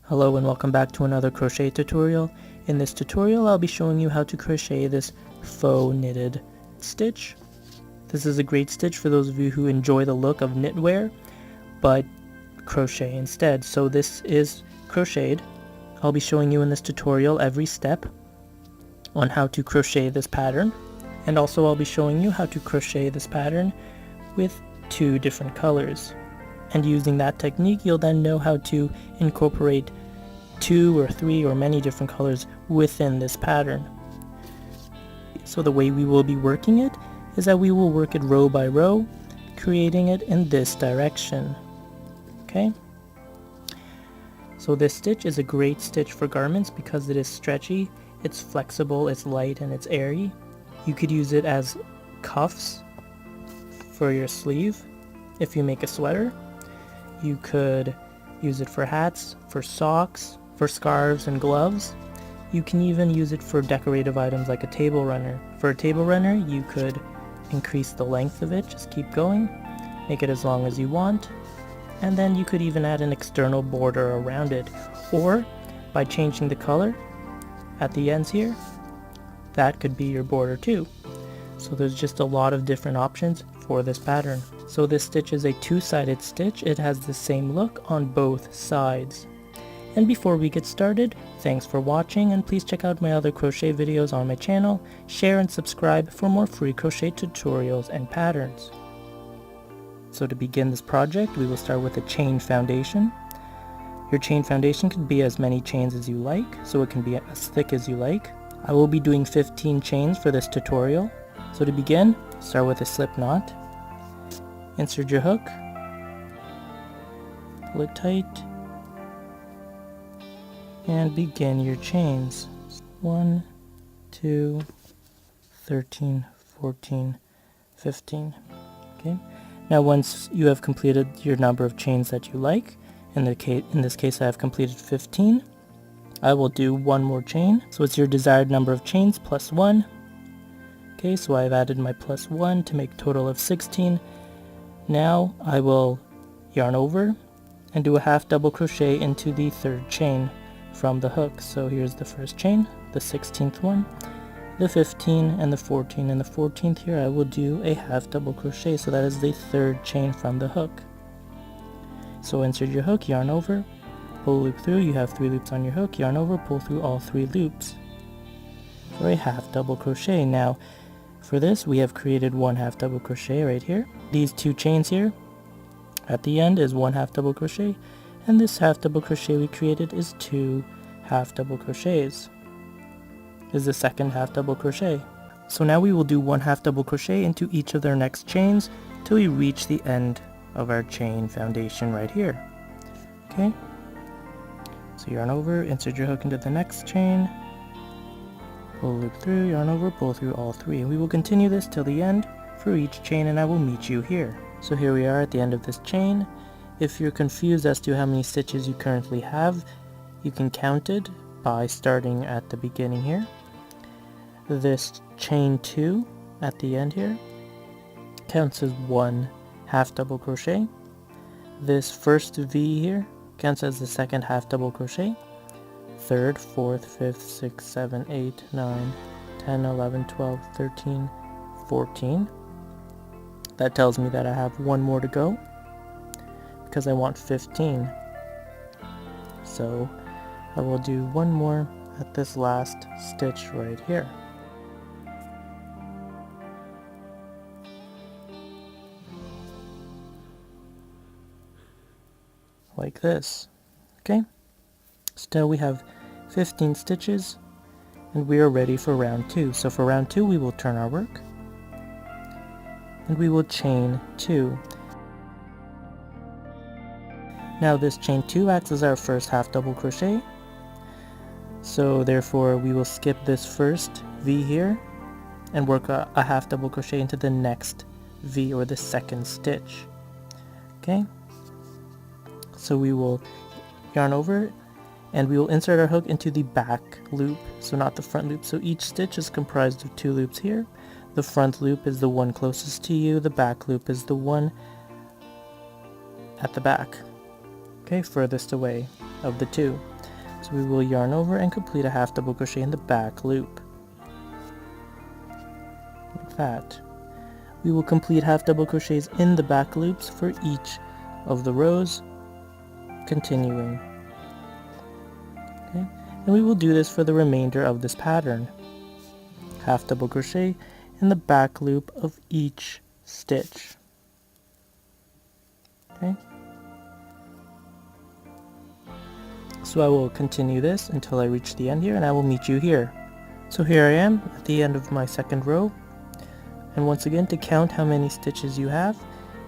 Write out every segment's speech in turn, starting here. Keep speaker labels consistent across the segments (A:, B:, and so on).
A: Hello and welcome back to another crochet tutorial. In this tutorial I'll be showing you how to crochet this faux knitted stitch. This is a great stitch for those of you who enjoy the look of knitwear but crochet instead. So this is crocheted. I'll be showing you in this tutorial every step on how to crochet this pattern, and also I'll be showing you how to crochet this pattern with two different colors. And using that technique, you'll then know how to incorporate 2 or 3 or many different colors within this pattern. So the way we will be working it is that we will work it row by row, creating it in this direction. Okay? So this stitch is a great stitch for garments because it is stretchy, it's flexible, it's light, and it's airy. You could use it as cuffs for your sleeve if you make a sweater. You could use it for hats, for socks, for scarves and gloves. You can even use it for decorative items like a table runner. For a table runner, you could increase the length of it, just keep going, make it as long as you want, and then you could even add an external border around it. Or, by changing the color at the ends here, that could be your border too. So there's just a lot of different options for this pattern. So this stitch is a two-sided stitch. It has the same look on both sides. And before we get started, thanks for watching, and please check out my other crochet videos on my channel, share and subscribe for more free crochet tutorials and patterns. So to begin this project, we will start with a chain foundation. Your chain foundation could be as many chains as you like, so it can be as thick as you like. I will be doing 15 chains for this tutorial. So to begin, start with a slip knot. Insert your hook, pull it tight, and begin your chains. 1, 2, 13, 14, 15. Okay. Now once you have completed your number of chains that you like, in this case I have completed 15, I will do one more chain. So it's your desired number of chains plus 1. Okay, so I've added my plus 1 to make a total of 16. Now I will yarn over and do a half double crochet into the third chain from the hook. So here's the first chain, the 16th one, the 15 and the 14, and the 14th here I will do a half double crochet, so that is the third chain from the hook. So insert your hook, yarn over, pull a loop through, you have 3 loops on your hook, yarn over, pull through all 3 loops for a half double crochet. Now for this we have created one half double crochet right here. These 2 chains here at the end is one half double crochet, and this half double crochet we created is 2 half double crochets, is the second half double crochet. So now we will do one half double crochet into each of their next chains till we reach the end of our chain foundation right here. Okay, so yarn over, insert your hook into the next chain, pull a loop through, yarn over, pull through all 3, and we will continue this till the end for each chain, and I will meet you here. So here we are at the end of this chain. If you're confused as to how many stitches you currently have, you can count it by starting at the beginning here. This chain 2 at the end here counts as 1 half double crochet. This first V here counts as the second half double crochet. 3rd, 4th, 5th, 6th, 7th, 8th, 9th, 10th, 11th, 12th, 13th, 14th. That tells me that I have one more to go because I want 15. So I will do one more at this last stitch right here. Like this. Okay? Still we have 15 stitches and we are ready for round 2. So for round 2 we will turn our work and we will chain 2. Now this chain 2 acts as our first half double crochet, so therefore we will skip this first V here and work a half double crochet into the next V, or the second stitch. Okay, so we will yarn over and we will insert our hook into the back loop, so not the front loop. So each stitch is comprised of 2 loops here. The front loop is the one closest to you, the back loop is the one at the back, okay, furthest away of the 2. So we will yarn over and complete a half double crochet in the back loop, like that. We will complete half double crochets in the back loops for each of the rows, continuing. Okay? And we will do this for the remainder of this pattern. Half double crochet in the back loop of each stitch. Okay? So I will continue this until I reach the end here, and I will meet you here. So here I am at the end of my second row, and once again, to count how many stitches you have,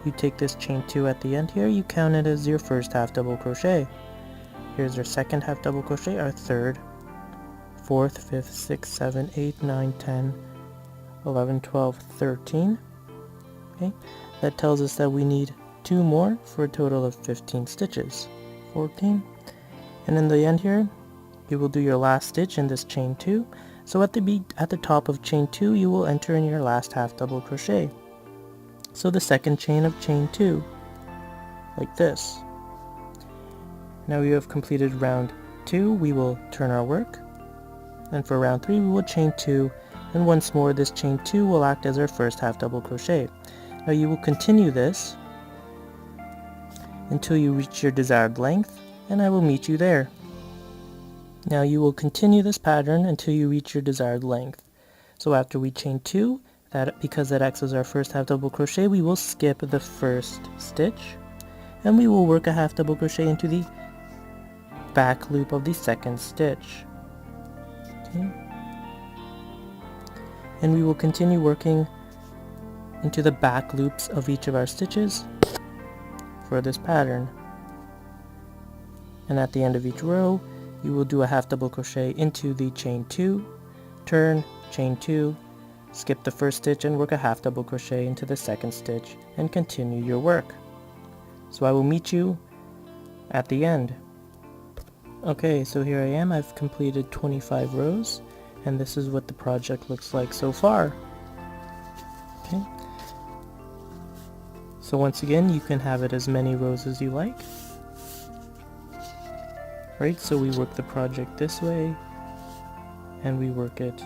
A: you take this chain 2 at the end here, you count it as your first half double crochet. Here's our second half double crochet, our third, 4th, 5th, 6th, 7th, 8th, 9th, 10th, 11th, 12th, 13th. Okay, that tells us that we need 2 more for a total of 15 stitches. 14. And in the end here, you will do your last stitch in this chain 2. So at the top of chain 2, you will enter in your last half double crochet. So the second chain of chain 2, like this. Now we have completed round 2, we will turn our work. And for round 3, we will chain 2, and once more this chain 2 will act as our first half double crochet. Now you will continue this until you reach your desired length, and I will meet you there. Now you will continue this pattern until you reach your desired length. So after we chain 2, because that acts as our first half double crochet, we will skip the first stitch, and we will work a half double crochet into the back loop of the second stitch. Okay. And we will continue working into the back loops of each of our stitches for this pattern. And at the end of each row, you will do a half double crochet into the chain 2, turn, chain 2, skip the first stitch and work a half double crochet into the second stitch and continue your work. So I will meet you at the end. Okay, so here I am. I've completed 25 rows, and this is what the project looks like so far. Okay. So once again, you can have it as many rows as you like. Right, so we work the project this way, and we work it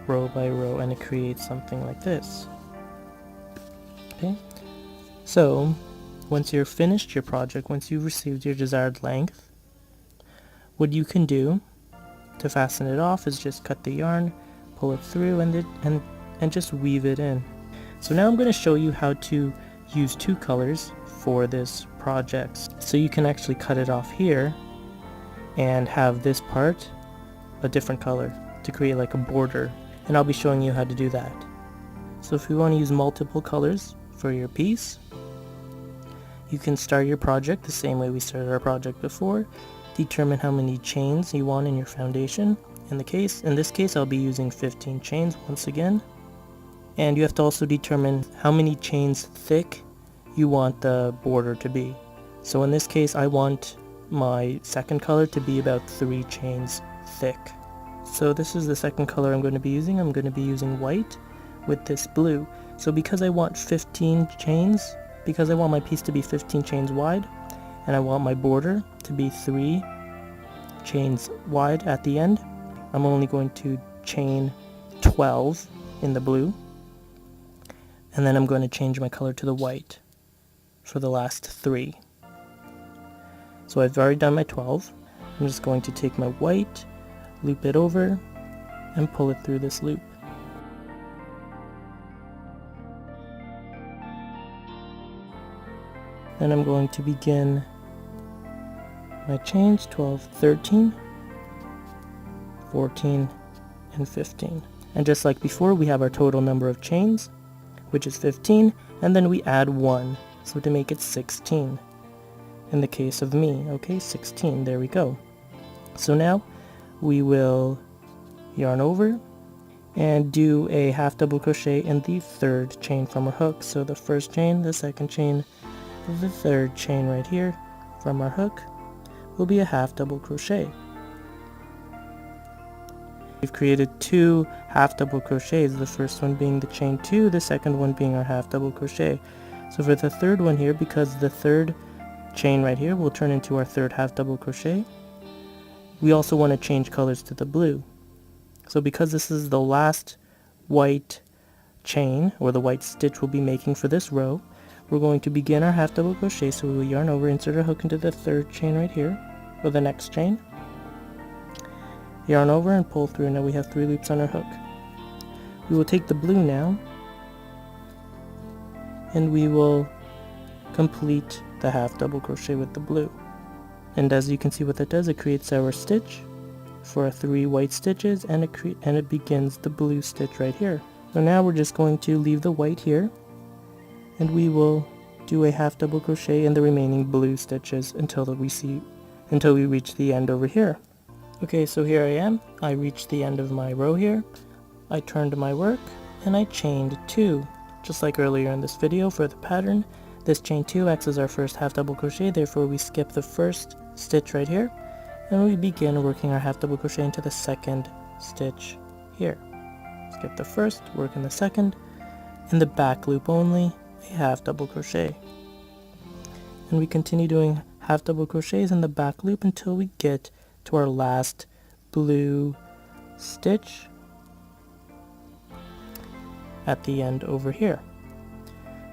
A: row by row, and it creates something like this. Okay, so once you're finished your project, once you've received your desired length, what you can do to fasten it off is just cut the yarn, pull it through, and just weave it in. So now I'm going to show you how to use 2 colors for this project. So you can actually cut it off here and have this part a different color to create like a border, and I'll be showing you how to do that. So if you want to use multiple colors for your piece, you can start your project the same way we started our project before. Determine how many chains you want in your foundation. In this case I'll be using 15 chains once again, and you have to also determine how many chains thick you want the border to be. So in this case I want my second color to be about 3 chains thick. So this is the second color I'm going to be using. I'm going to be using white with this blue. So because I want 15 chains, because I want my piece to be 15 chains wide, and I want my border to be 3 chains wide at the end, I'm only going to chain 12 in the blue, and then I'm going to change my color to the white for the last 3. So I've already done my 12. I'm just going to take my white, loop it over, and pull it through this loop. Then I'm going to begin my chains, 12, 13, 14, and 15. And just like before, we have our total number of chains, which is 15, and then we add 1, so to make it 16. In the case of me, okay, 16, there we go. So now we will yarn over and do a half double crochet in the third chain from our hook. So the first chain, the second chain, the third chain right here from our hook will be a half double crochet. We've created 2 half double crochets, the first one being the chain 2, the second one being our half double crochet. So for the third one here, because the third chain right here will turn into our third half double crochet, we also want to change colors to the blue. So because this is the last white chain, or the white stitch we'll be making for this row, we're going to begin our half double crochet. So we will yarn over, insert our hook into the third chain right here, or the next chain, yarn over and pull through. Now we have 3 loops on our hook. We will take the blue now, and we will complete the half double crochet with the blue. And as you can see what that does, it creates our stitch for our 3 white stitches, and it begins the blue stitch right here. So now we're just going to leave the white here, and we will do a half double crochet in the remaining blue stitches until we reach the end over here. Okay, so here I am. I reached the end of my row here. I turned my work and I chained 2, just like earlier in this video for the pattern. This chain 2 acts as our first half double crochet, therefore we skip the first stitch right here, and we begin working our half double crochet into the second stitch here. Skip the first, work in the second, in the back loop only, a half double crochet. And we continue doing half double crochets in the back loop until we get to our last blue stitch at the end over here.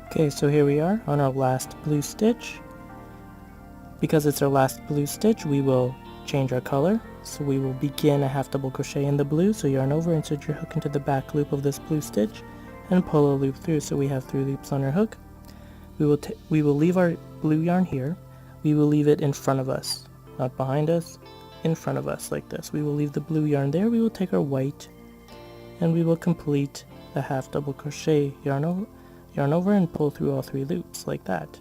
A: Okay, so here we are on our last blue stitch. Because it's our last blue stitch, we will change our color. So we will begin a half double crochet in the blue. So yarn over, insert your hook into the back loop of this blue stitch, and pull a loop through. So we have 3 loops on our hook. We will leave our blue yarn here. We will leave it in front of us, not behind us, in front of us like this. We will leave the blue yarn there. We will take our white, and we will complete the half double crochet, yarn over and pull through all 3 loops like that.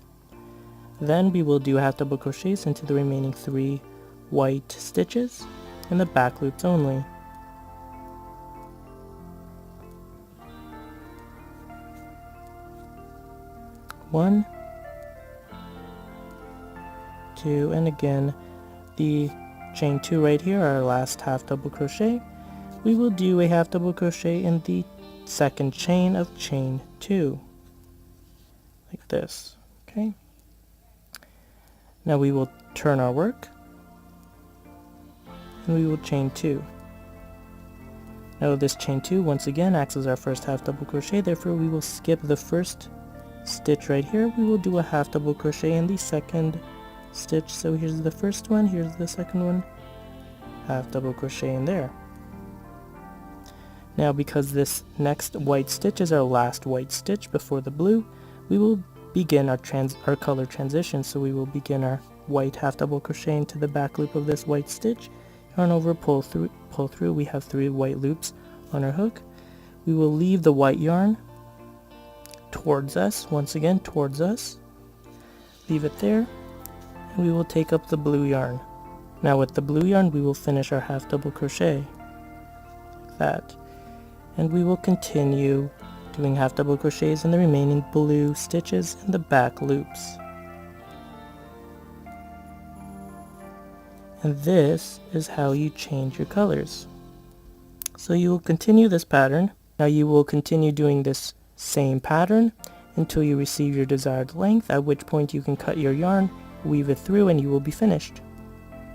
A: Then we will do half double crochets into the remaining 3 white stitches in the back loops only. One, 2, and again the chain 2 right here, our last half double crochet. We will do a half double crochet in the second chain of chain 2 like this. Okay, now we will turn our work and we will chain 2. Now this chain 2 once again acts as our first half double crochet, therefore we will skip the first stitch right here. We will do a half double crochet in the second stitch. So here's the first one, here's the second one, half double crochet in there. Now because this next white stitch is our last white stitch before the blue, we will begin our color transition. So we will begin our white half double crochet into the back loop of this white stitch, yarn over, pull through. We have 3 white loops on our hook. We will leave the white yarn towards us, once again towards us, leave it there, and we will take up the blue yarn. Now with the blue yarn we will finish our half double crochet like that, and we will continue doing half double crochets in the remaining blue stitches in the back loops. And this is how you change your colors. So you will continue this pattern. Now you will continue doing this same pattern until you receive your desired length, at which point you can cut your yarn, weave it through, and you will be finished.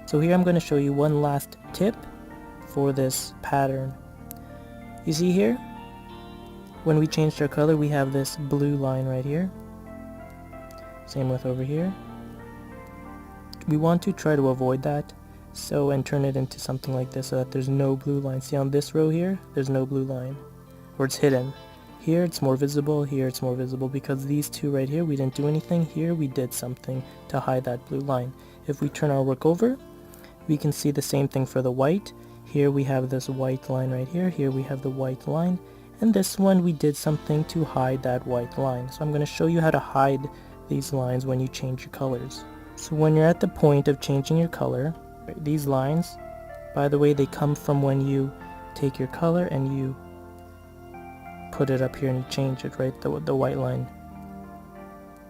A: So here I'm going to show you one last tip for this pattern. You see here, when we changed our color, we have this blue line right here. Same with over here. We want to try to avoid that, and turn it into something like this so that there's no blue line. See on this row here, there's no blue line, or it's hidden. Here it's more visible, here it's more visible, because these 2 right here, we didn't do anything. Here we did something to hide that blue line. If we turn our work over, we can see the same thing for the white. Here we have this white line right here, here we have the white line, and this one we did something to hide that white line. So I'm going to show you how to hide these lines when you change your colors. So when you're at the point of changing your color, these lines, by the way, they come from when you take your color and you put it up here and you change it, right, the white line.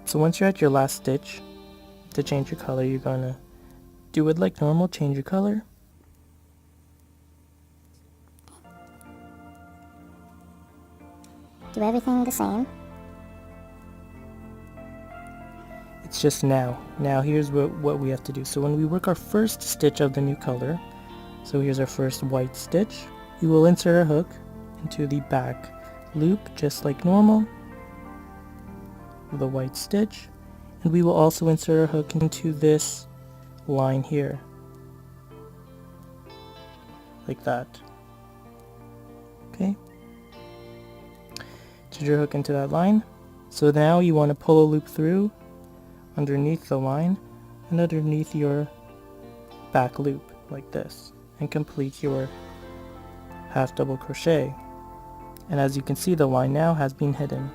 A: So once you're at your last stitch, to change your color, you're gonna do it like normal, change your color.
B: Do everything the same.
A: It's just now. Now here's what we have to do. So when we work our first stitch of the new color, So here's our first white stitch. We will insert our hook into the back loop just like normal with a white stitch, and we will also insert our hook into this line here like that. Okay, insert your hook into that line. So now you want to pull a loop through underneath the line and underneath your back loop like this, and complete your half double crochet. And as you can see, the line now has been hidden.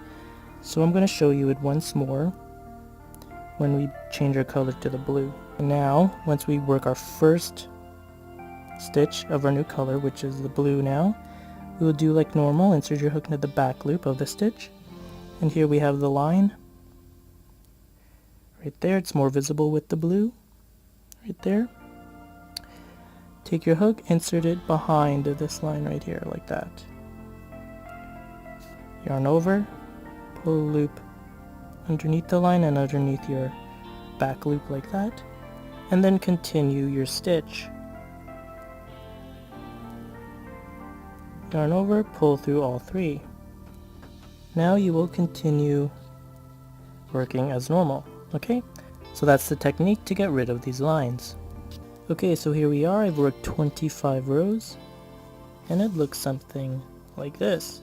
A: So I'm going to show you it once more when we change our color to the blue. Now, once we work our first stitch of our new color, which is the blue now, we will do like normal, insert your hook into the back loop of the stitch, and here we have the line right there. It's more visible with the blue right there. Take your hook, insert it behind this line right here like that. Yarn over, pull a loop underneath the line and underneath your back loop like that, and then continue your stitch. Yarn over, pull through all three. Now you will continue working as normal. Okay, so that's the technique to get rid of these lines. Okay, so here we are. I've worked 25 rows and it looks something like this.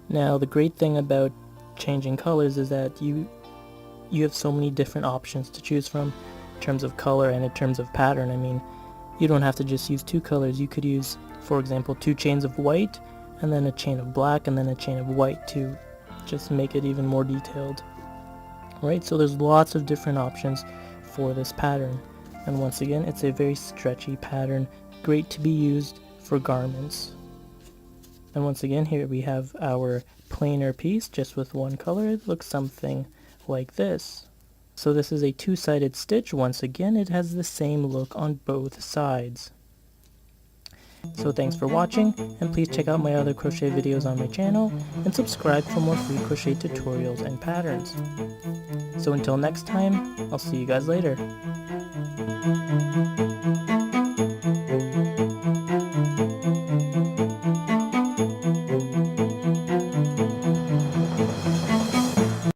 A: Now the great thing about changing colors is that you have so many different options to choose from in terms of color and in terms of pattern. I mean, you don't have to just use two colors. You could use, for example, 2 chains of white and then a chain of black and then a chain of white to just make it even more detailed. Right, so there's lots of different options for this pattern, and once again it's a very stretchy pattern, great to be used for garments. And once again, here we have our plainer piece just with one color. It looks something like this. So this is a two-sided stitch. Once again, it has the same look on both sides. So thanks for watching, and please check out my other crochet videos on my channel and subscribe for more free crochet tutorials and patterns. So until next time, I'll see you guys later.